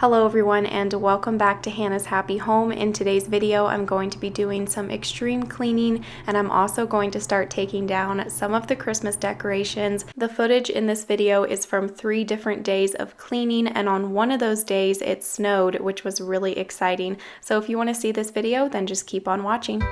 Hello everyone and welcome back to Hannah's Happy Home. In today's video, I'm going to be doing some extreme cleaning and I'm also going to start taking down some of the Christmas decorations. The footage in this video is from 3 different days of cleaning, and on one of those days it snowed, which was really exciting. So if you want to see this video, then just keep on watching.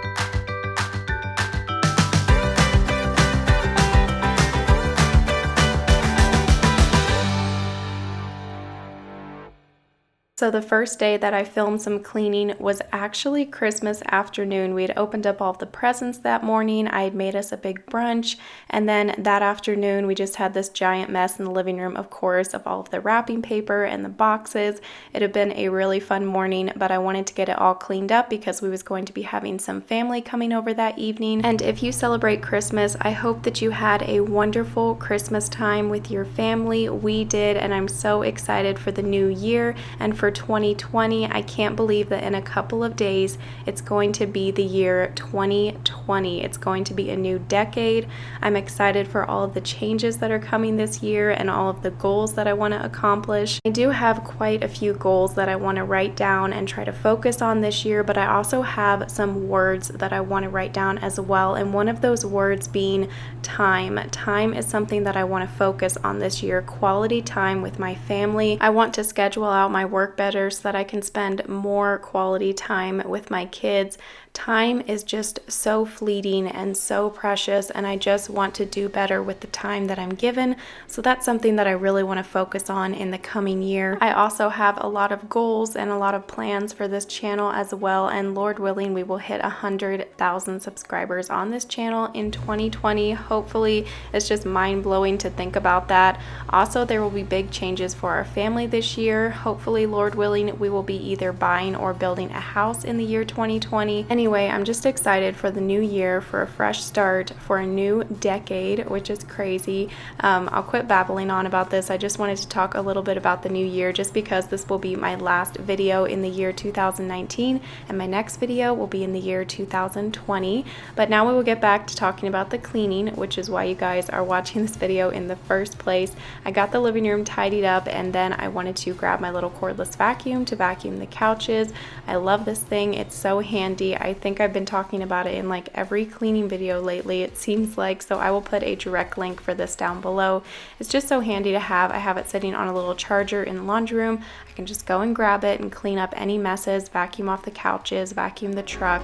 So the first day that I filmed some cleaning was actually Christmas afternoon. We had opened up all the presents that morning. I had made us a big brunch, and then that afternoon we just had this giant mess in the living room, of course, of all of the wrapping paper and the boxes. It had been a really fun morning, but I wanted to get it all cleaned up because we was going to be having some family coming over that evening. And if you celebrate Christmas, I hope that you had a wonderful Christmas time with your family. We did, and I'm so excited for the new year and for 2020. I can't believe that in a couple of days it's going to be the year 2020. It's going to be a new decade. I'm excited for all of the changes that are coming this year and all of the goals that I want to accomplish. I do have quite a few goals that I want to write down and try to focus on this year, but I also have some words that I want to write down as well, and one of those words being time. Time is something that I want to focus on this year. Quality time with my family. I want to schedule out my work better so that I can spend more quality time with my kids. Time is just so fleeting and so precious, and I just want to do better with the time that I'm given. So that's something that I really want to focus on in the coming year. I also have a lot of goals and a lot of plans for this channel as well, and Lord willing, we will hit 100,000 subscribers on this channel in 2020. Hopefully. It's just mind-blowing to think about that. Also, there will be big changes for our family this year. Hopefully, Lord willing, we will be either buying or building a house in the year 2020. Anyway, I'm just excited for the new year, for a fresh start, for a new decade, which is crazy. I'll quit babbling on about this. I just wanted to talk a little bit about the new year just because this will be my last video in the year 2019 and my next video will be in the year 2020. But now we will get back to talking about the cleaning, which is why you guys are watching this video in the first place. I got the living room tidied up and then I wanted to grab my little cordless vacuum to vacuum the couches. I love this thing. It's so handy. I think I've been talking about it in like every cleaning video lately, it seems like, so I will put a direct link for this down below. It's just so handy to have. I have it sitting on a little charger in the laundry room. I can just go and grab it and clean up any messes, vacuum off the couches, vacuum the truck.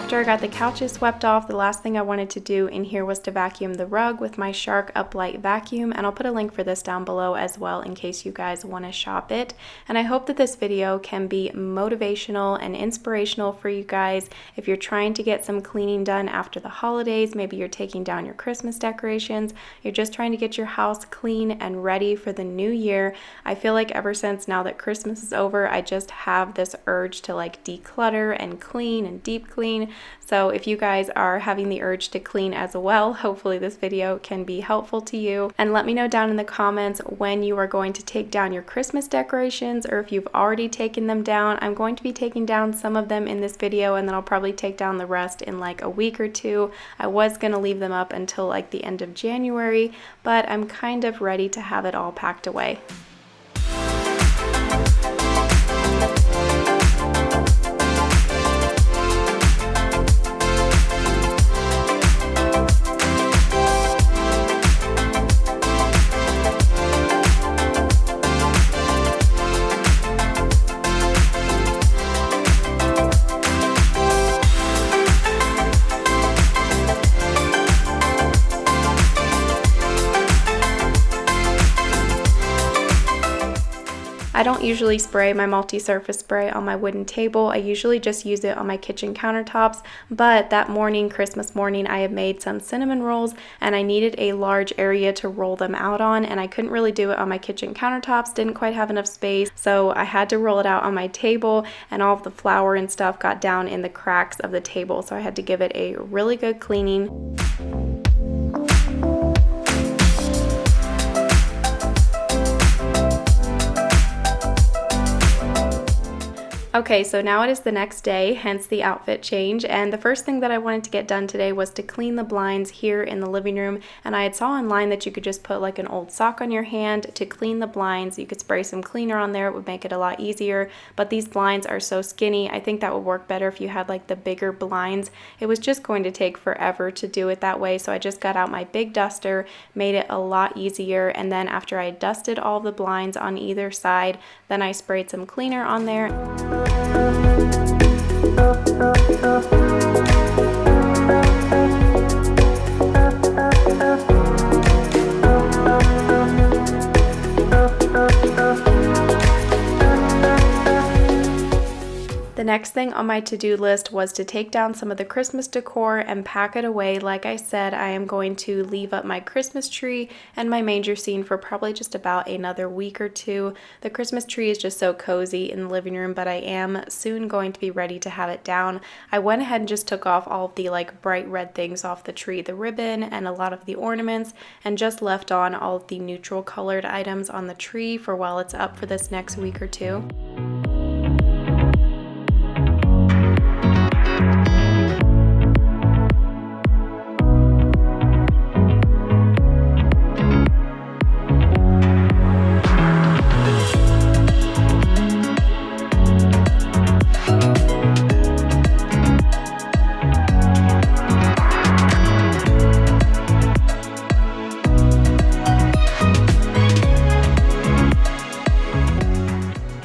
After I got the couches swept off, the last thing I wanted to do in here was to vacuum the rug with my Shark Uplight vacuum, and I'll put a link for this down below as well in case you guys want to shop it. And I hope that this video can be motivational and inspirational for you guys if you're trying to get some cleaning done after the holidays. Maybe you're taking down your Christmas decorations, you're just trying to get your house clean and ready for the new year. I feel like ever since now that Christmas is over, I just have this urge to like declutter and clean and deep clean. So if you guys are having the urge to clean as well, hopefully this video can be helpful to you. And let me know down in the comments when you are going to take down your Christmas decorations, or if you've already taken them down. I'm going to be taking down some of them in this video, and then I'll probably take down the rest in like a week or two. I was going to leave them up until like the end of January, but I'm kind of ready to have it all packed away. I don't usually spray my multi-surface spray on my wooden table. I usually just use it on my kitchen countertops, but that morning, Christmas morning, I had made some cinnamon rolls and I needed a large area to roll them out on, and I couldn't really do it on my kitchen countertops, didn't quite have enough space, so I had to roll it out on my table, and all of the flour and stuff got down in the cracks of the table, so I had to give it a really good cleaning. Okay, so now it is the next day, hence the outfit change, and the first thing that I wanted to get done today was to clean the blinds here in the living room, and I had saw online that you could just put like an old sock on your hand to clean the blinds. You could spray some cleaner on there, it would make it a lot easier, but these blinds are so skinny, I think that would work better if you had like the bigger blinds. It was just going to take forever to do it that way, so I just got out my big duster, made it a lot easier, and then after I dusted all the blinds on either side, then I sprayed some cleaner on there. The next thing on my to-do list was to take down some of the Christmas decor and pack it away. Like I said, I am going to leave up my Christmas tree and my manger scene for probably just about another week or two. The Christmas tree is just so cozy in the living room, but I am soon going to be ready to have it down. I went ahead and just took off all of the like bright red things off the tree, the ribbon and a lot of the ornaments, and just left on all of the neutral colored items on the tree for while it's up for this next week or two.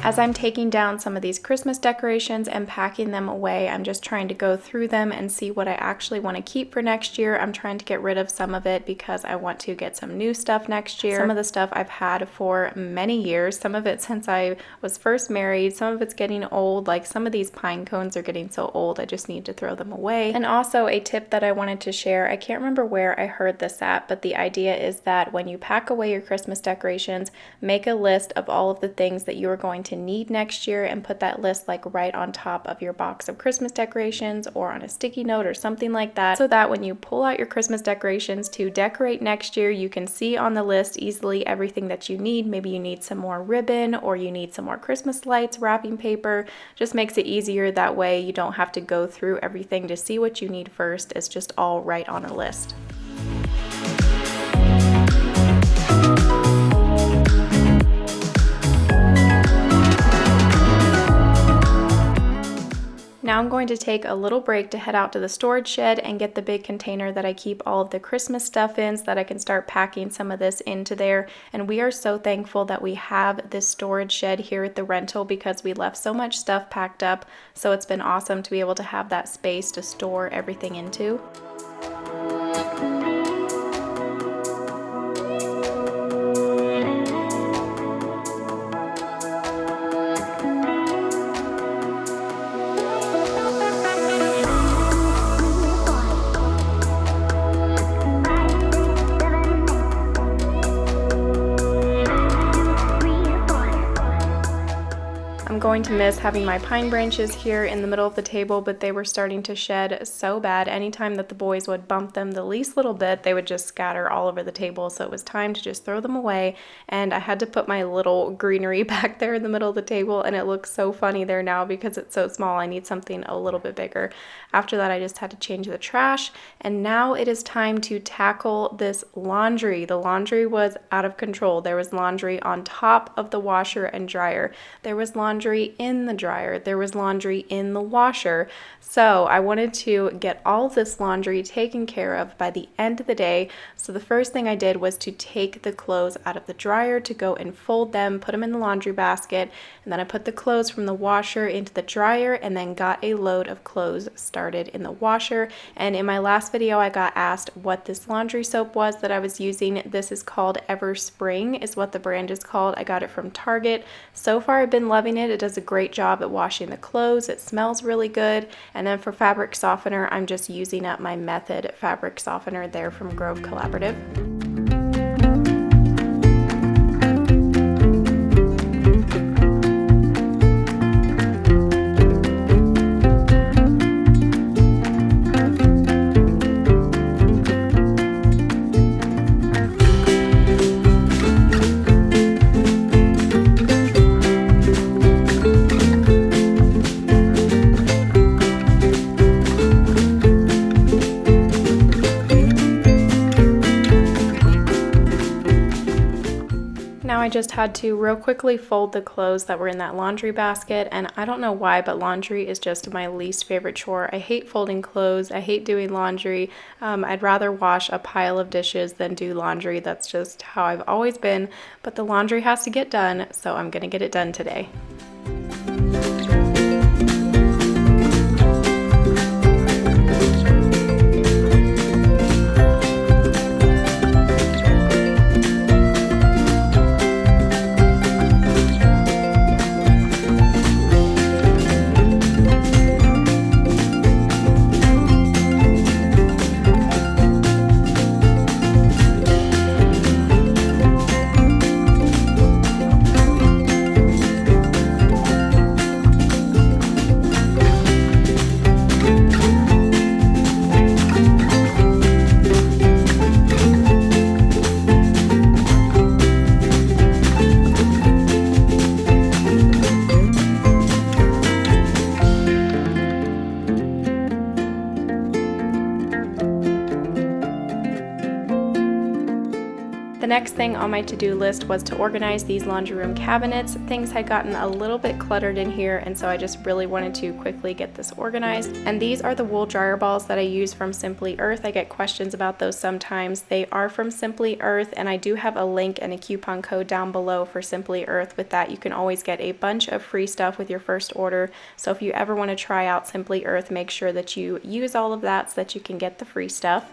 As I'm taking down some of these Christmas decorations and packing them away, I'm just trying to go through them and see what I actually want to keep for next year. I'm trying to get rid of some of it because I want to get some new stuff next year. Some of the stuff I've had for many years, some of it since I was first married, some of it's getting old, like some of these pine cones are getting so old I just need to throw them away. And also a tip that I wanted to share, I can't remember where I heard this at, but the idea is that when you pack away your Christmas decorations, make a list of all of the things that you are going to need next year and put that list like right on top of your box of Christmas decorations or on a sticky note or something like that, so that when you pull out your Christmas decorations to decorate next year, you can see on the list easily everything that you need. Maybe you need some more ribbon or you need some more Christmas lights, wrapping paper. Just makes it easier that way. You don't have to go through everything to see what you need first. It's just all right on a list. Now I'm going to take a little break to head out to the storage shed and get the big container that I keep all of the Christmas stuff in so that I can start packing some of this into there. And we are so thankful that we have this storage shed here at the rental because we left so much stuff packed up. So it's been awesome to be able to have that space to store everything into. Going to miss having my pine branches here in the middle of the table, but they were starting to shed so bad. Anytime that the boys would bump them the least little bit, they would just scatter all over the table, so it was time to just throw them away. And I had to put my little greenery back there in the middle of the table, and it looks so funny there now because it's so small. I need something a little bit bigger. After that, I just had to change the trash, and now it is time to tackle this laundry. The laundry was out of control. There was laundry on top of the washer and dryer. There was laundry laundry in the dryer. There was laundry in the washer. So I wanted to get all of this laundry taken care of by the end of the day. So the first thing I did was to take the clothes out of the dryer to go and fold them, put them in the laundry basket, and then I put the clothes from the washer into the dryer and then got a load of clothes started in the washer. And in my last video, I got asked what this laundry soap was that I was using. This is called Spring is what the brand is called. I got it from Target. So far I've been loving it. It does a great job at washing the clothes. It smells really good. And then for fabric softener, I'm just using up my Method fabric softener there from Grove Collaborative. I just had to real quickly fold the clothes that were in that laundry basket, and I don't know why, but laundry is just my least favorite chore. I hate folding clothes. I hate doing laundry. I'd rather wash a pile of dishes than do laundry. That's just how I've always been, but the laundry has to get done, so I'm gonna get it done today. The next thing on my to-do list was to organize these laundry room cabinets. Things had gotten a little bit cluttered in here, and so I just really wanted to quickly get this organized. And these are the wool dryer balls that I use from Simply Earth. I get questions about those sometimes. They are from Simply Earth, and I do have a link and a coupon code down below for Simply Earth. With that, you can always get a bunch of free stuff with your first order. So if you ever want to try out Simply Earth, make sure that you use all of that so that you can get the free stuff.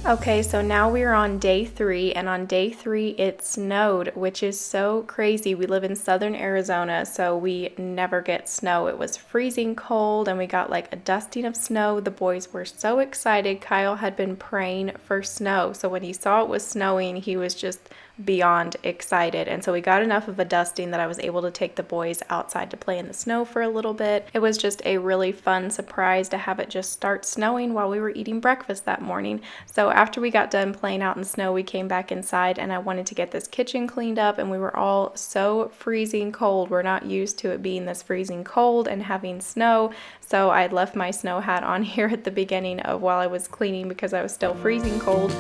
Okay, so now we're on day 3, and on day 3 it snowed, which is so crazy. We live in southern Arizona, so we never get snow. It was freezing cold, and we got like a dusting of snow. The boys were so excited. Kyle had been praying for snow, so when he saw it was snowing, he was just beyond excited. And so we got enough of a dusting that I was able to take the boys outside to play in the snow for a little bit. It was just a really fun surprise to have it just start snowing while we were eating breakfast that morning. So after we got done playing out in the snow, we came back inside, and I wanted to get this kitchen cleaned up, and we were all so freezing cold. We're not used to it being this freezing cold and having snow. So I left my snow hat on here at the beginning of while I was cleaning because I was still freezing cold.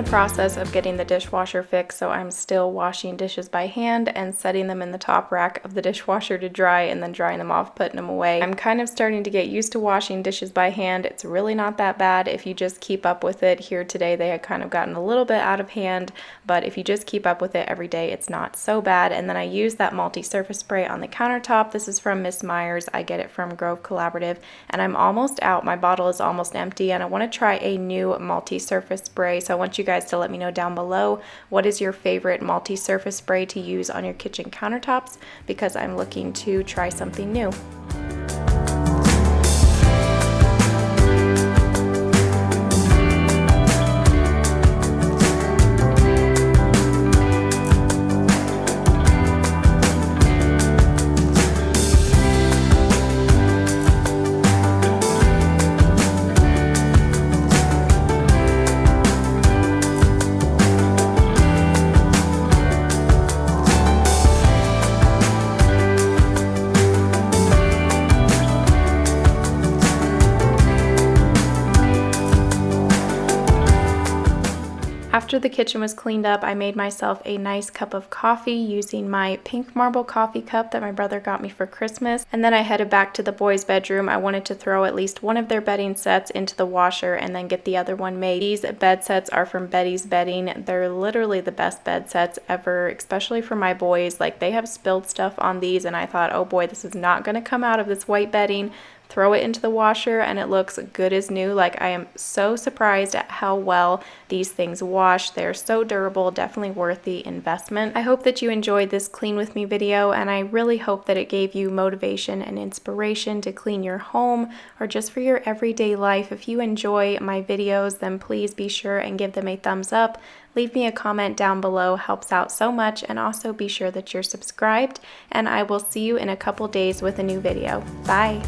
process of getting the dishwasher fixed, so I'm still washing dishes by hand and setting them in the top rack of the dishwasher to dry and then drying them off, putting them away. I'm kind of starting to get used to washing dishes by hand. It's really not that bad if you just keep up with it. Here today they had kind of gotten a little bit out of hand, but if you just keep up with it every day, it's not so bad. And then I use that multi-surface spray on the countertop. This is from Miss Myers. I get it from Grove Collaborative, and I'm almost out. My bottle is almost empty, and I want to try a new multi-surface spray. So I want you guys to let me know down below, what is your favorite multi-surface spray to use on your kitchen countertops, because I'm looking to try something new. After the kitchen was cleaned up, I made myself a nice cup of coffee using my pink marble coffee cup that my brother got me for Christmas. And then I headed back to the boys' bedroom. I wanted to throw at least one of their bedding sets into the washer and then get the other one made. These bed sets are from Betty's Bedding. They're literally the best bed sets ever, especially for my boys. Like, they have spilled stuff on these, and I thought, oh boy, this is not going to come out of this white bedding. Throw it into the washer and it looks good as new. Like, I am so surprised at how well these things wash. They're so durable, definitely worth the investment. I hope that you enjoyed this clean with me video, and I really hope that it gave you motivation and inspiration to clean your home or just for your everyday life. If you enjoy my videos, then please be sure and give them a thumbs up. Leave me a comment down below, helps out so much, and also be sure that you're subscribed, and I will see you in a couple days with a new video. Bye!